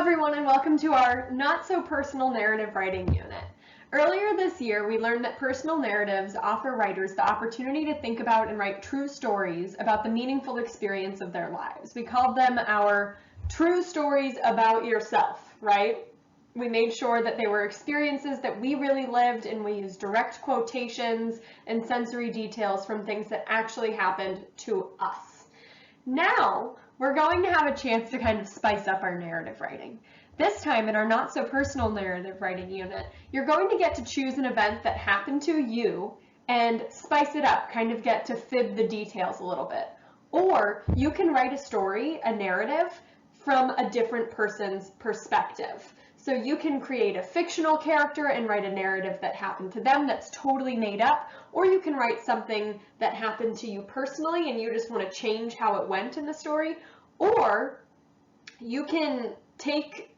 everyone, and welcome to our Not So Personal Narrative Writing Unit. Earlier this year, we learned that personal narratives offer writers the opportunity to think about and write true stories about the meaningful experience of their lives. We called them our true stories about yourself, right? We made sure that they were experiences that we really lived, and we used direct quotations and sensory details from things that actually happened to us. Now, we're going to have a chance to kind of spice up our narrative writing. This time in our Not So Personal Narrative Writing Unit, you're going to get to choose an event that happened to you and spice it up, kind of get to fib the details a little bit. Or you can write a story, a narrative, from a different person's perspective. So you can create a fictional character and write a narrative that happened to them that's totally made up, or you can write something that happened to you personally and you just want to change how it went in the story, or you can take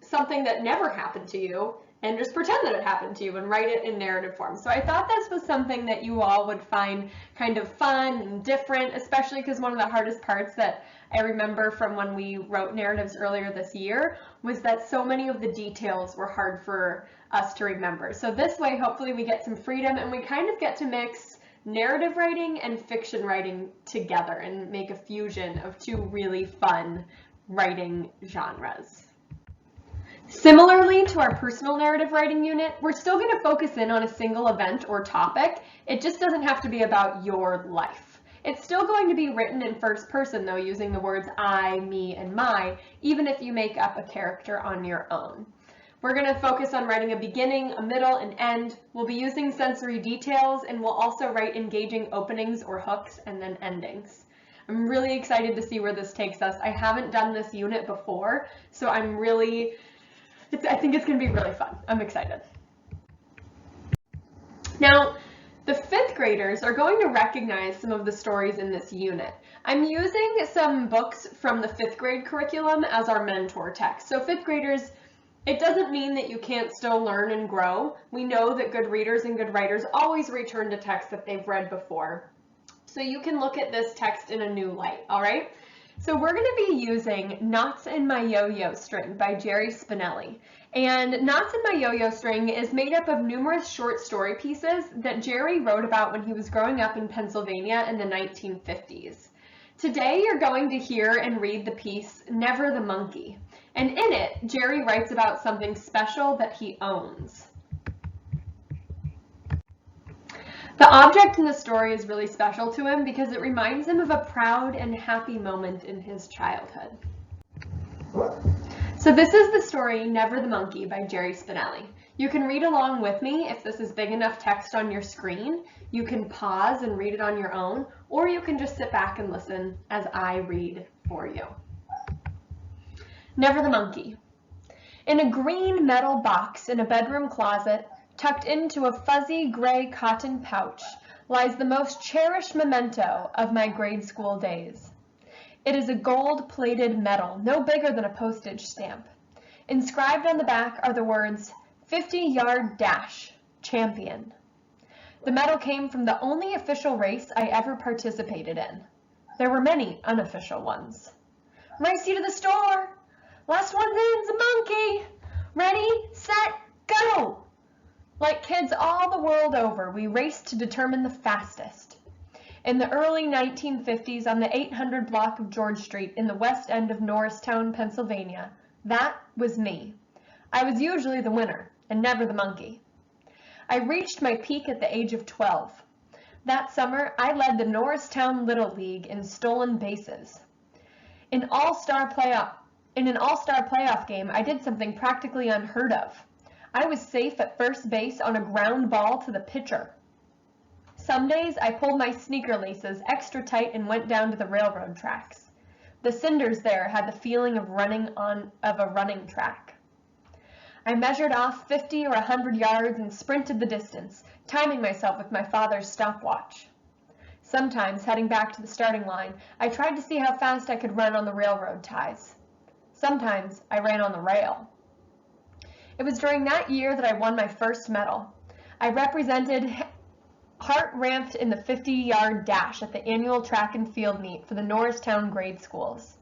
something that never happened to you and just pretend that it happened to you and write it in narrative form. So I thought this was something that you all would find kind of fun and different, especially because one of the hardest parts that I remember from when we wrote narratives earlier this year was that so many of the details were hard for us to remember. So this way, hopefully we get some freedom and we kind of get to mix narrative writing and fiction writing together and make a fusion of two really fun writing genres. Similarly to our personal narrative writing unit, we're still going to focus in on a single event or topic. It just doesn't have to be about your life. It's still going to be written in first person though, using the words I, me, and my, even if you make up a character on your own. We're going to focus on writing a beginning, a middle, and end. We'll be using sensory details, and we'll also write engaging openings or hooks and then endings. I'm really excited to see where this takes us. I haven't done this unit before, so I think it's going to be really fun. I'm excited. Now, the fifth graders are going to recognize some of the stories in this unit. I'm using some books from the fifth grade curriculum as our mentor text. So fifth graders, it doesn't mean that you can't still learn and grow. We know that good readers and good writers always return to texts that they've read before. So you can look at this text in a new light, all right? So we're going to be using Knots in My Yo-Yo String by Jerry Spinelli. And Knots in My Yo-Yo String is made up of numerous short story pieces that Jerry wrote about when he was growing up in Pennsylvania in the 1950s. Today you're going to hear and read the piece Never the Monkey. And in it, Jerry writes about something special that he owns. The object in the story is really special to him because it reminds him of a proud and happy moment in his childhood. So this is the story Never the Monkey by Jerry Spinelli. You can read along with me if this is big enough text on your screen. You can pause and read it on your own, or you can just sit back and listen as I read for you. Never the Monkey. In a green metal box in a bedroom closet, tucked into a fuzzy gray cotton pouch, lies the most cherished memento of my grade school days. It is a gold-plated medal, no bigger than a postage stamp. Inscribed on the back are the words, 50-yard dash, champion. The medal came from the only official race I ever participated in. There were many unofficial ones. Race you to the store! Last one in's a monkey! Ready, set, go! Like kids all the world over, we raced to determine the fastest. In the early 1950s, on the 800 block of George Street in the west end of Norristown, Pennsylvania, that was me. I was usually the winner, and never the monkey. I reached my peak at the age of 12. That summer, I led the Norristown Little League in stolen bases. In an all-star playoff game, I did something practically unheard of. I was safe at first base on a ground ball to the pitcher. Some days I pulled my sneaker laces extra tight and went down to the railroad tracks. The cinders there had the feeling of a running track. I measured off 50 or 100 yards and sprinted the distance, timing myself with my father's stopwatch. Sometimes, heading back to the starting line, I tried to see how fast I could run on the railroad ties. Sometimes I ran on the rail. It was during that year that I won my first medal. I represented Hart ramped in the 50-yard dash at the annual track and field meet for the Norristown grade schools.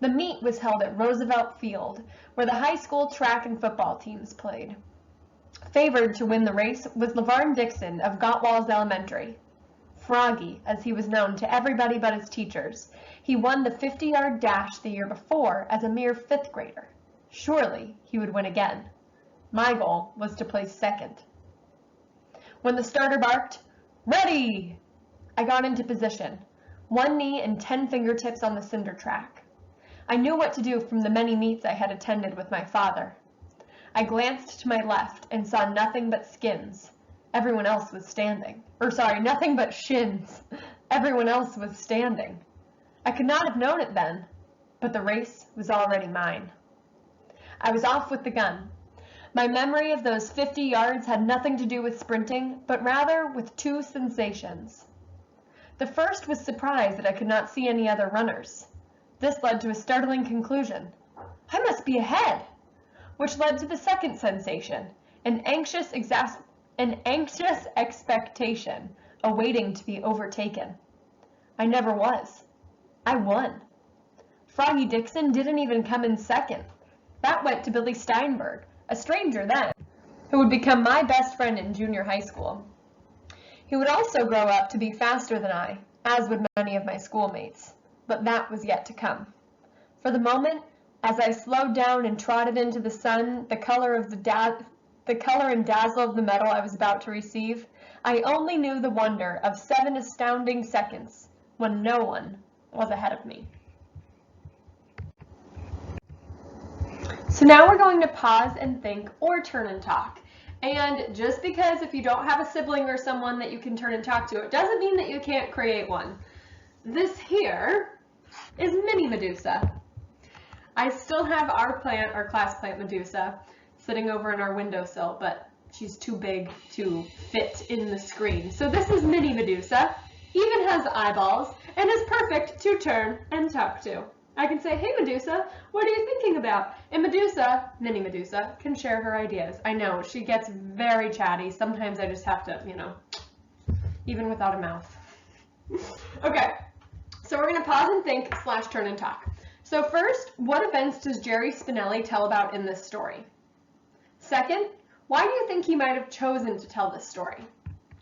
The meet was held at Roosevelt Field, where the high school track and football teams played. Favored to win the race was LeVarn Dixon of Gottwalls Elementary. Froggy, as he was known to everybody but his teachers. He won the 50-yard dash the year before as a mere 5th grader. Surely he would win again. My goal was to place second. When the starter barked, "Ready!" I got into position, one knee and 10 fingertips on the cinder track. I knew what to do from the many meets I had attended with my father. I glanced to my left and saw nothing but skins. Everyone else was standing. Nothing but shins. Everyone else was standing. I could not have known it then, but the race was already mine. I was off with the gun. My memory of those 50 yards had nothing to do with sprinting, but rather with 2 sensations. The first was surprise that I could not see any other runners. This led to a startling conclusion. I must be ahead, which led to the second sensation, an anxious expectation, awaiting to be overtaken. I never was. I won. Froggy Dixon didn't even come in second. That went to Billy Steinberg, a stranger then, who would become my best friend in junior high school. He would also grow up to be faster than I, as would many of my schoolmates, but that was yet to come. For the moment, as I slowed down and trotted into the sun, the color and dazzle of the medal I was about to receive, I only knew the wonder of 7 astounding seconds when no one was ahead of me. So now we're going to pause and think or turn and talk. And just because if you don't have a sibling or someone that you can turn and talk to, it doesn't mean that you can't create one. This here is Mini Medusa. I still have our class plant Medusa, sitting over in our windowsill, but she's too big to fit in the screen. So this is Mini Medusa, even has eyeballs, and is perfect to turn and talk to. I can say, "Hey Medusa, what are you thinking about?" And Medusa, Mini Medusa, can share her ideas. I know, she gets very chatty. Sometimes I just have to, even without a mouth. Okay, so we're gonna pause and think / turn and talk. So first, what events does Jerry Spinelli tell about in this story? Second, why do you think he might have chosen to tell this story?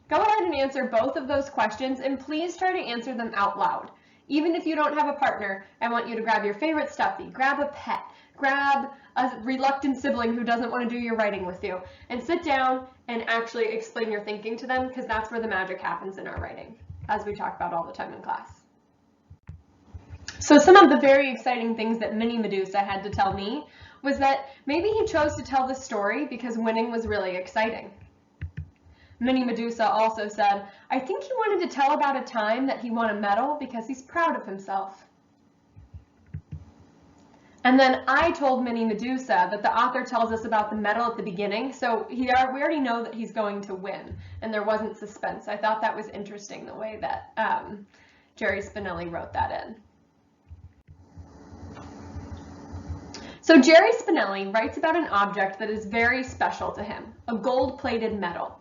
Go ahead and answer both of those questions, and please try to answer them out loud. Even if you don't have a partner, I want you to grab your favorite stuffy, grab a pet, grab a reluctant sibling who doesn't want to do your writing with you, and sit down and actually explain your thinking to them, because that's where the magic happens in our writing, as we talk about all the time in class. So some of the very exciting things that Mini Medusa had to tell me was that maybe he chose to tell this story because winning was really exciting. Mini Medusa also said, "I think he wanted to tell about a time that he won a medal because he's proud of himself." And then I told Mini Medusa that the author tells us about the medal at the beginning, so we already know that he's going to win, and there wasn't suspense. I thought that was interesting, the way that Jerry Spinelli wrote that in. So Jerry Spinelli writes about an object that is very special to him, a gold-plated medal.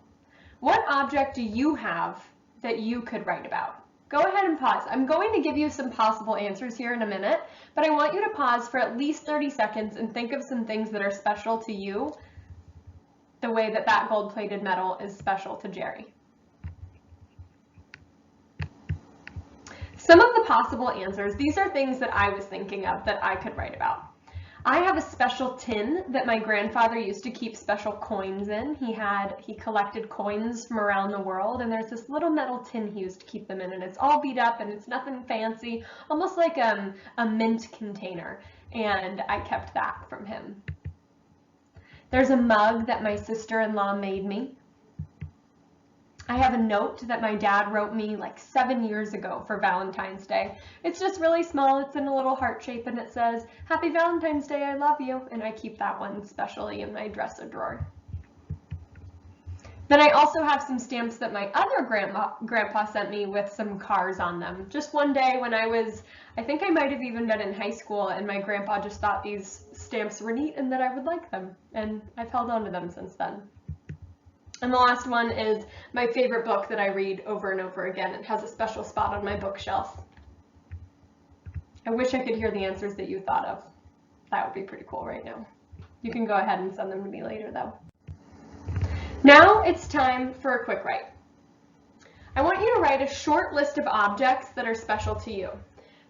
What object do you have that you could write about? Go ahead and pause. I'm going to give you some possible answers here in a minute, but I want you to pause for at least 30 seconds and think of some things that are special to you, the way that that gold-plated medal is special to Jerry. Some of the possible answers, these are things that I was thinking of that I could write about. I have a special tin that my grandfather used to keep special coins in. He collected coins from around the world, and there's this little metal tin he used to keep them in, and it's all beat up and it's nothing fancy, almost like a mint container, and I kept that from him. There's a mug that my sister-in-law made me. I have a note that my dad wrote me like 7 years ago for Valentine's Day. It's just really small, it's in a little heart shape, and it says, "Happy Valentine's Day, I love you," and I keep that one specially in my dresser drawer. Then I also have some stamps that my other grandpa sent me with some cars on them. Just one day when I think I might have even been in high school, and my grandpa just thought these stamps were neat and that I would like them, and I've held on to them since then. And the last one is my favorite book that I read over and over again. It has a special spot on my bookshelf. I wish I could hear the answers that you thought of. That would be pretty cool right now. You can go ahead and send them to me later though. Now it's time for a quick write. I want you to write a short list of objects that are special to you.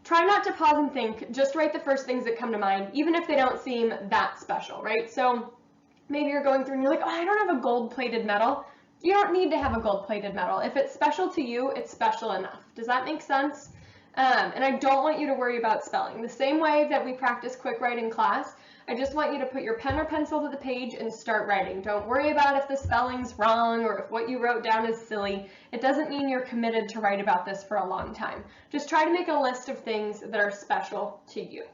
Try not to pause and think, just write the first things that come to mind, even if they don't seem that special, right? So maybe you're going through and you're like, oh, I don't have a gold-plated medal. You don't need to have a gold-plated medal. If it's special to you, it's special enough. Does that make sense? And I don't want you to worry about spelling. The same way that we practice quick write in class, I just want you to put your pen or pencil to the page and start writing. Don't worry about if the spelling's wrong or if what you wrote down is silly. It doesn't mean you're committed to write about this for a long time. Just try to make a list of things that are special to you.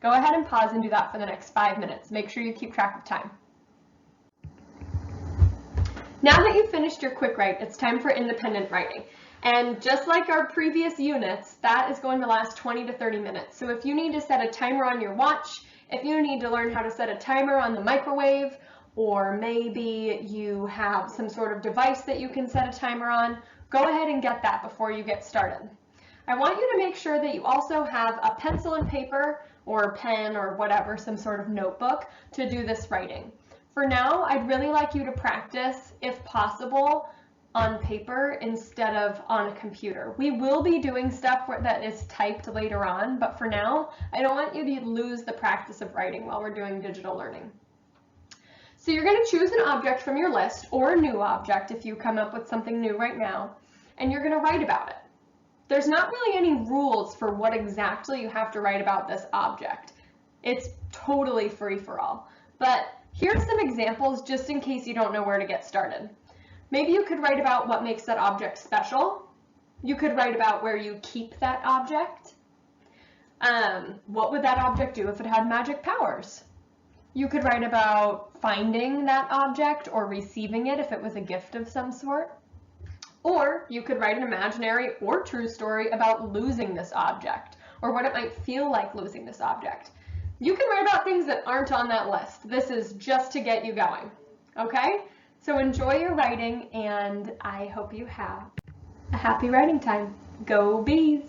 Go ahead and pause and do that for the next 5 minutes. Make sure you keep track of time. Now that you've finished your quick write, it's time for independent writing. And just like our previous units, that is going to last 20 to 30 minutes. So if you need to set a timer on your watch, if you need to learn how to set a timer on the microwave, or maybe you have some sort of device that you can set a timer on, go ahead and get that before you get started. I want you to make sure that you also have a pencil and paper or a pen or whatever, some sort of notebook to do this writing. For now, I'd really like you to practice, if possible, on paper instead of on a computer. We will be doing stuff that is typed later on, but for now, I don't want you to lose the practice of writing while we're doing digital learning. So you're going to choose an object from your list, or a new object if you come up with something new right now, and you're going to write about it. There's not really any rules for what exactly you have to write about this object. It's totally free for all. But here's some examples just in case you don't know where to get started. Maybe you could write about what makes that object special. You could write about where you keep that object. What would that object do if it had magic powers? You could write about finding that object or receiving it if it was a gift of some sort. Or you could write an imaginary or true story about losing this object, or what it might feel like losing this object. You can write about things that aren't on that list. This is just to get you going, okay? So enjoy your writing, and I hope you have a happy writing time. Go Bees!